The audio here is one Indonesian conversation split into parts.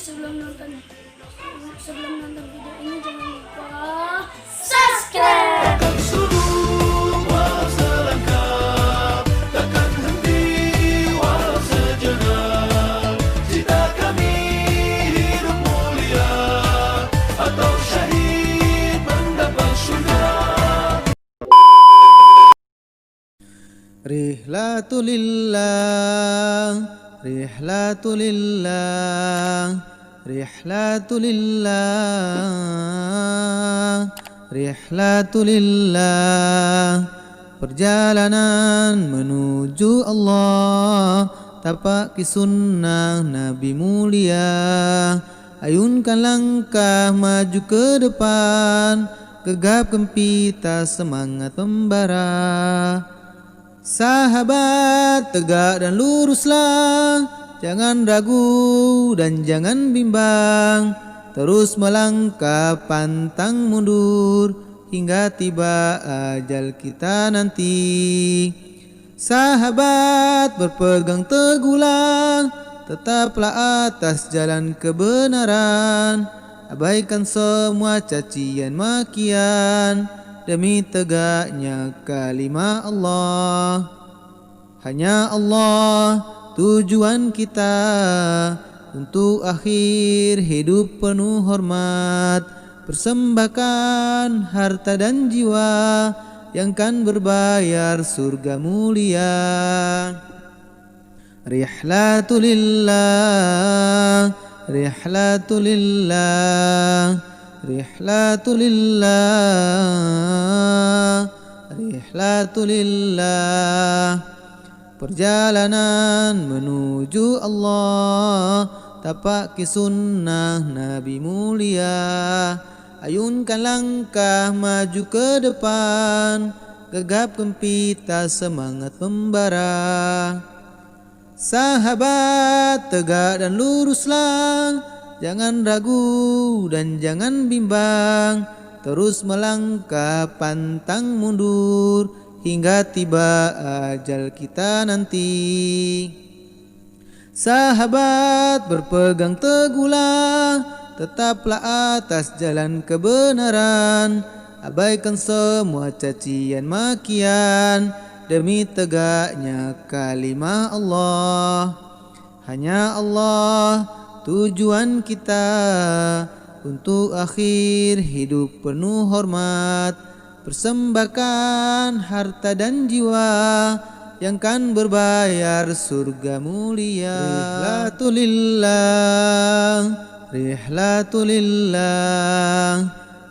sebelum nonton video ini jangan lupa subscribe. Walau selangkah takkan henti walau sejenak, jika kami hidup mulia atau syahid mendapat syurga. Rihlatulillah, rihlatulillah, rihlatulillah, rihlatulillah. Perjalanan menuju Allah, tapaki sunnah Nabi mulia. Ayunkan langkah maju ke depan, gegap gempita semangat membara. Sahabat, tegak dan luruslah, jangan ragu dan jangan bimbang. Terus melangkah pantang mundur, hingga tiba ajal kita nanti. Sahabat, berpegang teguhlah, tetaplah atas jalan kebenaran. Abaikan semua cacian makian, demi tegaknya kalimah Allah. Hanya Allah tujuan kita, untuk akhir hidup penuh hormat. Persembahkan harta dan jiwa, yang kan berbayar surga mulia. Rihlatulillah, rihlatulillah, rihlatulillah, rihlatulillah. Perjalanan menuju Allah, tapaki sunnah Nabi mulia. Ayunkan langkah maju ke depan, gegap gempita semangat membara. Sahabat, tegak dan luruslah, jangan ragu dan jangan bimbang. Terus melangkah pantang mundur, hingga tiba ajal kita nanti. Sahabat, berpegang teguhlah, tetaplah atas jalan kebenaran. Abaikan semua cacian makian, demi tegaknya kalimah Allah. Hanya Allah tujuan kita, untuk akhir hidup penuh hormat. Persembahkan harta dan jiwa, yang kan berbayar surga mulia. Rihlatulillah, rihlatulillah,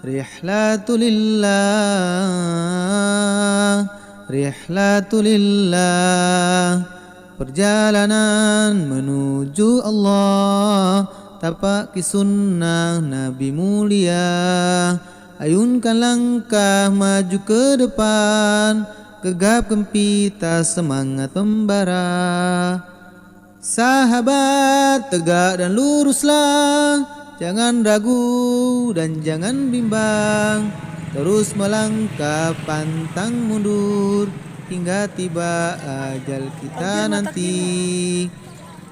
rihlatulillah, rihlatulillah. Perjalanan menuju Allah, tapaki sunnah Nabi mulia. Ayunkan langkah maju ke depan, gegap gempita semangat membara. Sahabat, tegak dan luruslah, jangan ragu dan jangan bimbang. Terus melangkah pantang mundur, hingga tiba ajal kita nanti.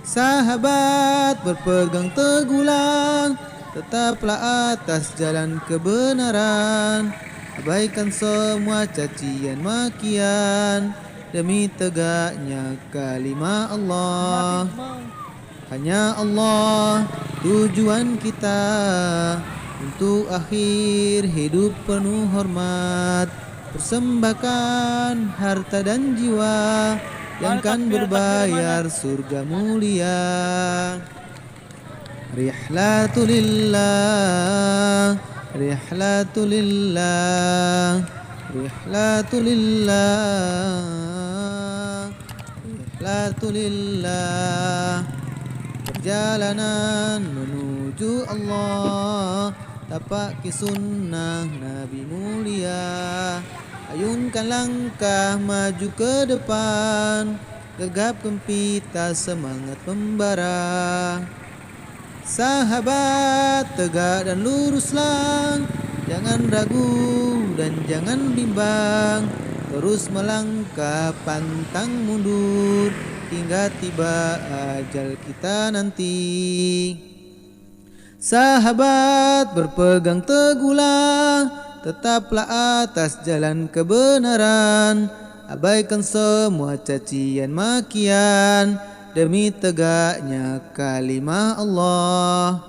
Sahabat, berpegang teguhlah, tetaplah atas jalan kebenaran. Abaikan semua cacian makian, demi tegaknya kalimah Allah. Hanya Allah tujuan kita, untuk akhir hidup penuh hormat. Persembahkan harta dan jiwa, yang kan berbayar surga mulia. Rihlatulillah, rihlatulillah, rihlatulillah, rihlatulillah. Perjalanan menuju Allah, tapaki sunnah Nabi mulia. Ayunkan langkah maju ke depan, gegap gempita semangat membara. Sahabat, tegak dan luruslah, jangan ragu dan jangan bimbang. Terus melangkah pantang mundur, hingga tiba ajal kita nanti. Sahabat berpegang teguhlah, tetaplah atas jalan kebenaran. Abaikan semua cacian makian, demi tegaknya kalimah Allah.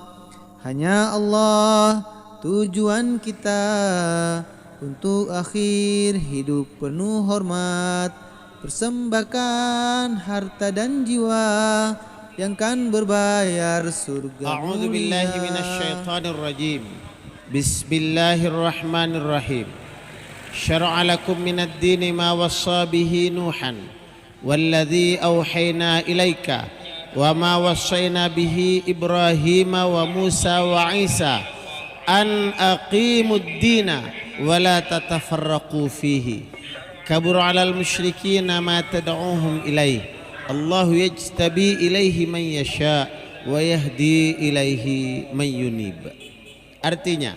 Hanya Allah tujuan kita, untuk akhir hidup penuh hormat. Persembahkan harta dan jiwa, yang kan berbayar surga A'udzu mulia. billahi minasyaitonir rajim. Bismillahirrahmanirrahim. Syara'a lakum minad dini ma wassa bihi Nuhan walladzi auhayna ilaika wa ma wassayna bihi Ibrahim wa Musa wa Isa an aqimud dina wa la tatafarraqu fihi. Kabura 'alal musyrikina ma tad'uuhum ilaih. Allahu yajtabi ilaihi man yasha wa yahdi ilaihi man yunib. Artinya,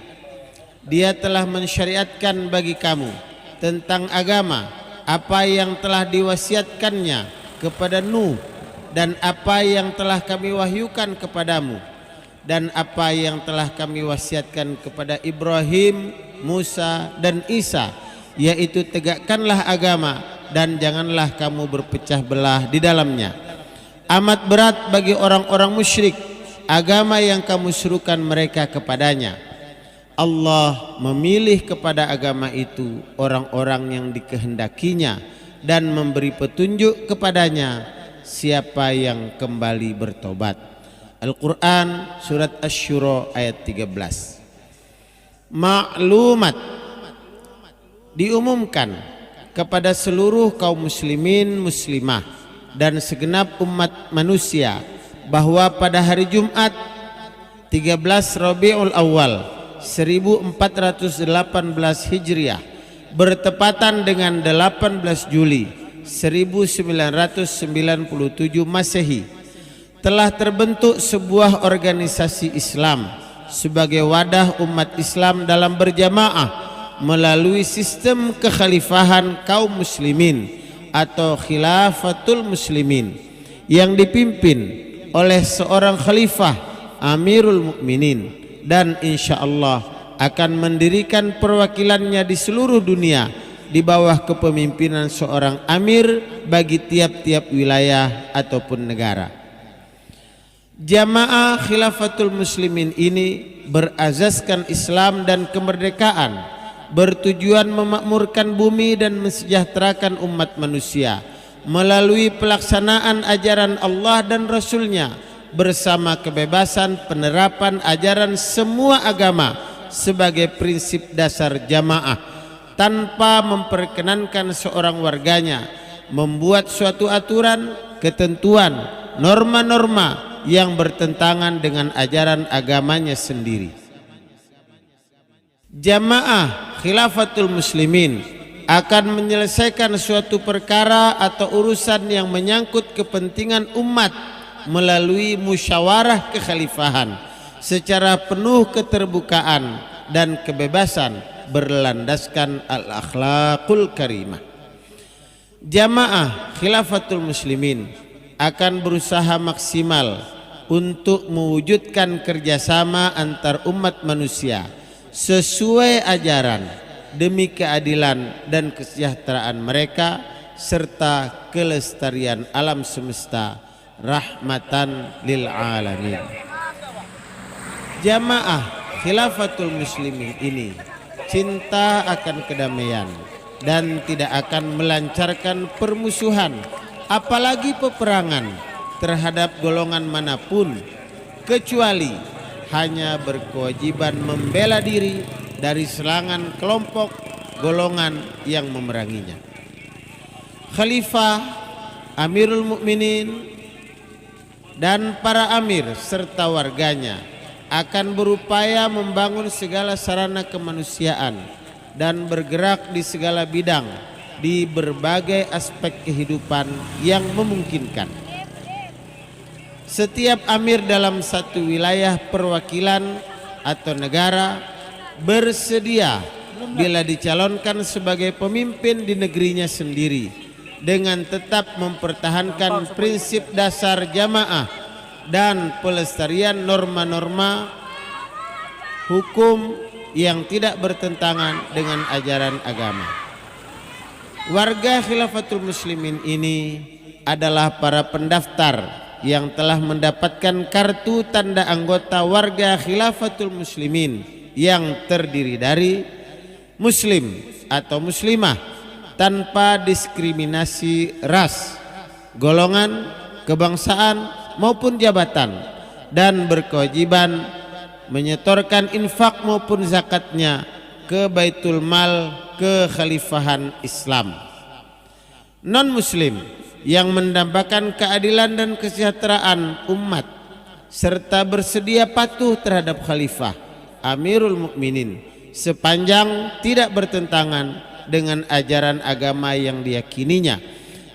Dia telah mensyariatkan bagi kamu tentang agama apa yang telah diwasiatkannya kepada Nuh, dan apa yang telah kami wahyukan kepadamu, dan apa yang telah kami wasiatkan kepada Ibrahim, Musa, dan Isa, yaitu tegakkanlah agama dan janganlah kamu berpecah belah di dalamnya. Amat berat bagi orang-orang musyrik agama yang kamu serukan mereka kepadanya. Allah memilih kepada agama itu orang-orang yang dikehendakinya dan memberi petunjuk kepadanya siapa yang kembali bertobat. Al-Quran surat Asy-Syura ayat 13. Maklumat, diumumkan kepada seluruh kaum muslimin muslimah dan segenap umat manusia bahwa pada hari Jumat 13 Rabiul Awal 1418 Hijriah bertepatan dengan 18 Juli 1997 Masehi telah terbentuk sebuah organisasi Islam sebagai wadah umat Islam dalam berjamaah melalui sistem kekhalifahan kaum muslimin atau khilafatul muslimin yang dipimpin oleh seorang khalifah Amirul Mukminin, dan insya Allah akan mendirikan perwakilannya di seluruh dunia di bawah kepemimpinan seorang amir bagi tiap-tiap wilayah ataupun negara. Jamaah Khilafatul Muslimin ini berazaskan Islam dan kemerdekaan, bertujuan memakmurkan bumi dan mensejahterakan umat manusia melalui pelaksanaan ajaran Allah dan Rasul-Nya bersama kebebasan penerapan ajaran semua agama sebagai prinsip dasar jamaah, tanpa memperkenankan seorang warganya membuat suatu aturan, ketentuan, norma-norma yang bertentangan dengan ajaran agamanya sendiri. Jamaah Khilafatul Muslimin akan menyelesaikan suatu perkara atau urusan yang menyangkut kepentingan umat melalui musyawarah kekhalifahan secara penuh keterbukaan dan kebebasan berlandaskan al-akhlaqul karimah. Jamaah Khilafatul Muslimin akan berusaha maksimal untuk mewujudkan kerjasama antar umat manusia sesuai ajaran demi keadilan dan kesejahteraan mereka serta kelestarian alam semesta rahmatan lil alamin. Jamaah Khilafatul Muslimin ini cinta akan kedamaian dan tidak akan melancarkan permusuhan apalagi peperangan terhadap golongan manapun, kecuali hanya berkewajiban membela diri dari serangan kelompok golongan yang memeranginya. Khalifah, Amirul Mukminin, dan para amir serta warganya akan berupaya membangun segala sarana kemanusiaan dan bergerak di segala bidang di berbagai aspek kehidupan yang memungkinkan. Setiap amir dalam satu wilayah perwakilan atau negara bersedia bila dicalonkan sebagai pemimpin di negerinya sendiri dengan tetap mempertahankan prinsip dasar jamaah dan pelestarian norma-norma hukum yang tidak bertentangan dengan ajaran agama. Warga Khilafatul Muslimin ini adalah para pendaftar yang telah mendapatkan kartu tanda anggota warga Khilafatul Muslimin yang terdiri dari muslim atau muslimah tanpa diskriminasi ras, golongan, kebangsaan maupun jabatan, dan berkewajiban menyetorkan infak maupun zakatnya ke Baitul Mal Kekhalifahan Islam. Non-muslim yang mendambakan keadilan dan kesejahteraan umat serta bersedia patuh terhadap khalifah Amirul Mukminin sepanjang tidak bertentangan dengan ajaran agama yang diyakininya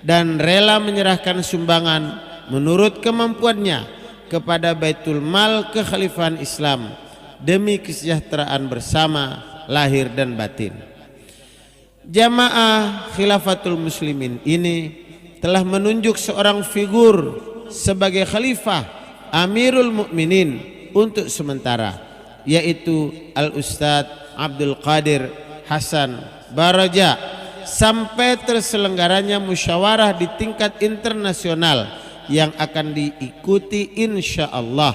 dan rela menyerahkan sumbangan menurut kemampuannya kepada Baitul Mal Kekhalifahan Islam demi kesejahteraan bersama lahir dan batin. Jamaah Khilafatul Muslimin ini telah menunjuk seorang figur sebagai khalifah Amirul Mukminin untuk sementara, yaitu Al-Ustadz Abdul Qadir Hasan Baraja, sampai terselenggaranya musyawarah di tingkat internasional yang akan diikuti insya Allah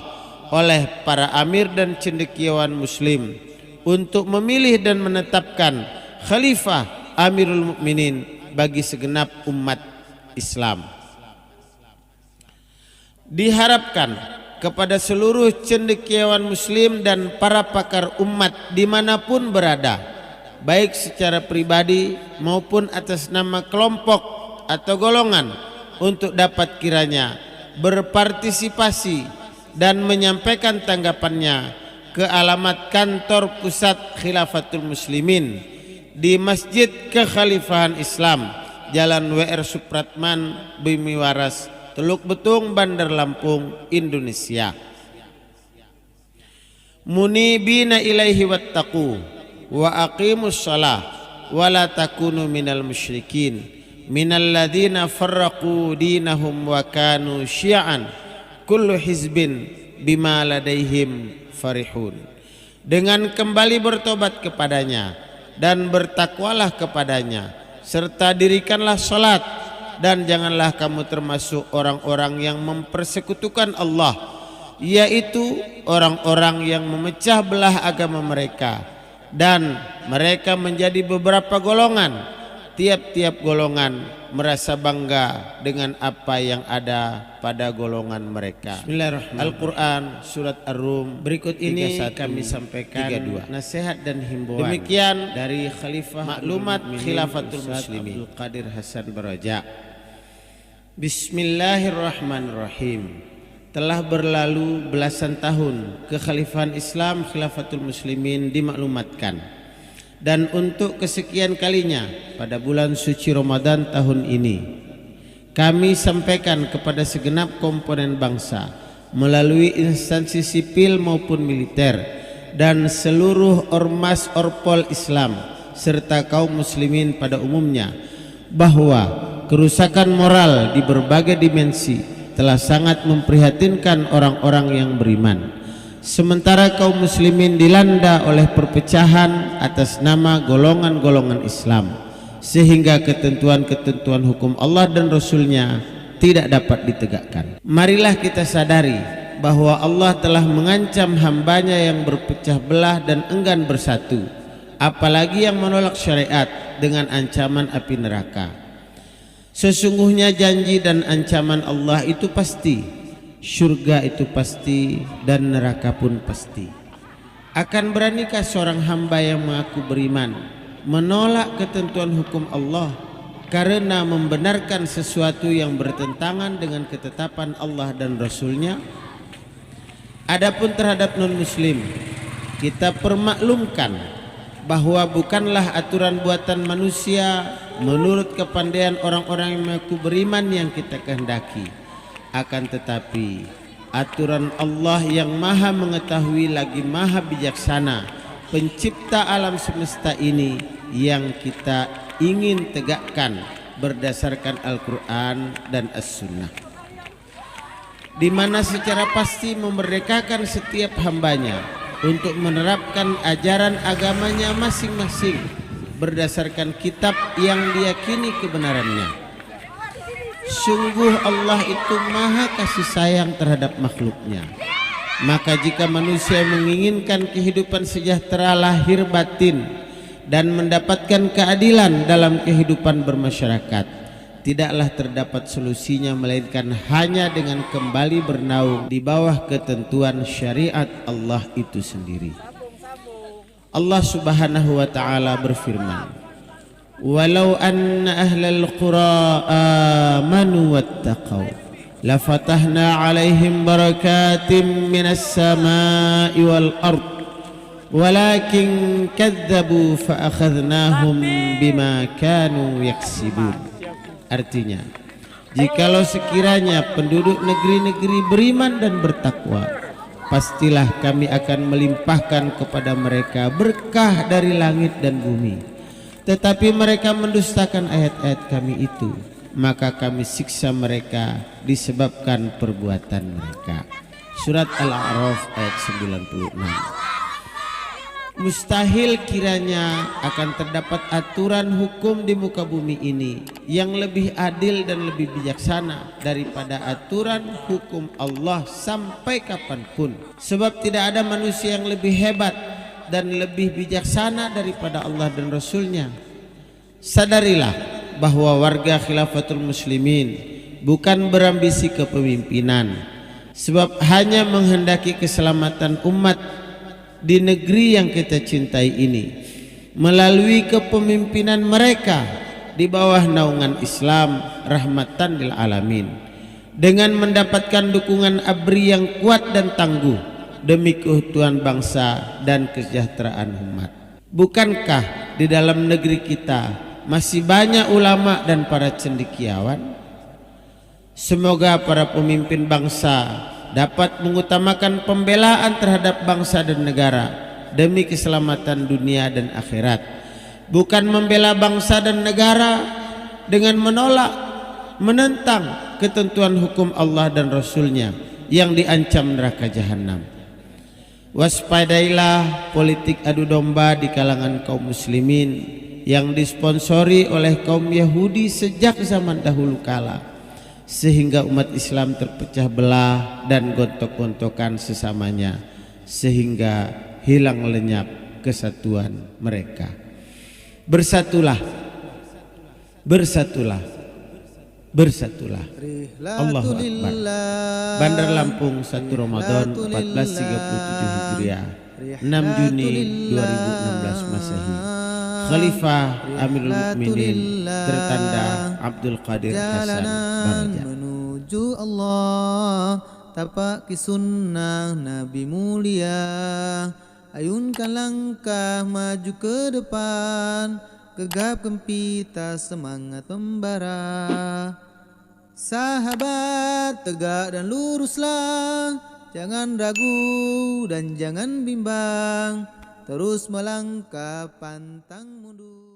oleh para amir dan cendekiawan muslim untuk memilih dan menetapkan khalifah Amirul Mukminin bagi segenap umat Islam. Diharapkan kepada seluruh cendekiawan muslim dan para pakar umat dimanapun berada, baik secara pribadi maupun atas nama kelompok atau golongan, untuk dapat kiranya berpartisipasi dan menyampaikan tanggapannya ke alamat kantor pusat Khilafatul Muslimin di Masjid Kekhalifahan Islam, Jalan WR Supratman, Bumi Waras, Teluk Betung, Bandar Lampung, Indonesia. Munibina ilaihi wattaqu wa aqimus shalah wa la takunu minal musyrikin minalladzina farraqu dinahum wa kanu syi'an kullu hizbin bima ladaihim farihun. Dengan kembali bertobat kepadanya dan bertakwalah kepadanya, serta dirikanlah salat, dan janganlah kamu termasuk orang-orang yang mempersekutukan Allah, yaitu orang-orang yang memecah belah agama mereka, dan mereka menjadi beberapa golongan. Tiap-tiap golongan merasa bangga dengan apa yang ada pada golongan mereka. Bismillahirrahmanirrahim. Al-Quran Surat Ar-Rum. Berikut ini 31, kami sampaikan 32. Nasihat dan himbauan demikian dari Khalifah Maklumat Khilafatul Muslimin Abdul Qadir Hasan Baraja. Bismillahirrahmanirrahim. Telah berlalu belasan tahun kekhalifahan Islam Khilafatul Muslimin dimaklumatkan, dan untuk kesekian kalinya pada bulan suci Ramadan tahun ini kami sampaikan kepada segenap komponen bangsa melalui instansi sipil maupun militer dan seluruh ormas orpol Islam serta kaum muslimin pada umumnya bahwa kerusakan moral di berbagai dimensi telah sangat memprihatinkan orang-orang yang beriman. Sementara kaum muslimin dilanda oleh perpecahan atas nama golongan-golongan Islam, sehingga ketentuan-ketentuan hukum Allah dan Rasulnya tidak dapat ditegakkan. Marilah kita sadari bahwa Allah telah mengancam hambanya yang berpecah belah dan enggan bersatu, apalagi yang menolak syariat, dengan ancaman api neraka. Sesungguhnya janji dan ancaman Allah itu pasti, surga itu pasti, dan neraka pun pasti. Akan beranikah seorang hamba yang mengaku beriman menolak ketentuan hukum Allah karena membenarkan sesuatu yang bertentangan dengan ketetapan Allah dan Rasulnya? Adapun terhadap non-muslim, kita permaklumkan bahwa bukanlah aturan buatan manusia menurut kepandaian orang-orang yang mengaku beriman yang kita kehendaki, akan tetapi aturan Allah yang maha mengetahui lagi maha bijaksana, pencipta alam semesta ini, yang kita ingin tegakkan berdasarkan Al-Quran dan As-Sunnah, di mana secara pasti memerdekakan setiap hambanya untuk menerapkan ajaran agamanya masing-masing berdasarkan kitab yang diyakini kebenarannya. Sungguh Allah itu maha kasih sayang terhadap makhluknya. Maka jika manusia menginginkan kehidupan sejahtera lahir batin dan mendapatkan keadilan dalam kehidupan bermasyarakat, tidaklah terdapat solusinya melainkan hanya dengan kembali bernaung di bawah ketentuan syariat Allah itu sendiri. Allah Subhanahu wa taala berfirman, "Walau anna ahlal qura amanu wattaqau lafatahna 'alaihim barakatim minas sama'i wal ard walakin kadzabu fa akhadnahum bima kanu yaksibun." Artinya, jikalau sekiranya penduduk negeri-negeri beriman dan bertakwa, pastilah kami akan melimpahkan kepada mereka berkah dari langit dan bumi. Tetapi mereka mendustakan ayat-ayat kami itu, maka kami siksa mereka disebabkan perbuatan mereka. Surat Al-A'raf ayat 96. Mustahil kiranya akan terdapat aturan hukum di muka bumi ini yang lebih adil dan lebih bijaksana daripada aturan hukum Allah sampai kapanpun. Sebab tidak ada manusia yang lebih hebat dan lebih bijaksana daripada Allah dan Rasulnya. Sadarilah bahwa warga Khilafatul Muslimin bukan berambisi kepemimpinan, sebab hanya menghendaki keselamatan umat di negeri yang kita cintai ini melalui kepemimpinan mereka di bawah naungan Islam rahmatan lil alamin, dengan mendapatkan dukungan ABRI yang kuat dan tangguh demi keutuhan bangsa dan kesejahteraan umat. Bukankah di dalam negeri kita masih banyak ulama dan para cendekiawan? Semoga para pemimpin bangsa dapat mengutamakan pembelaan terhadap bangsa dan negara demi keselamatan dunia dan akhirat, bukan membela bangsa dan negara dengan menolak, menentang ketentuan hukum Allah dan Rasulnya yang diancam neraka jahanam. Waspadailah politik adu domba di kalangan kaum muslimin yang disponsori oleh kaum Yahudi sejak zaman dahulu kala, sehingga umat Islam terpecah belah dan gontok-gontokan sesamanya, sehingga hilang lenyap kesatuan mereka. Bersatulah, bersatulah, bersatulah. Allahu Akbar. Bandar Lampung 1 Ramadan 1437 Hijriah, 6 Juni 2016 Masehi. Khalifah Amirul Mukminin tertanda Abdul Qadir Hasan Baraja. Menuju Allah, tapak sunnah Nabi mulia. Ayunkan langkah maju ke depan, gegap gempita semangat membara. Sahabat, tegak dan luruslah, jangan ragu dan jangan bimbang, terus melangkah pantang mundur.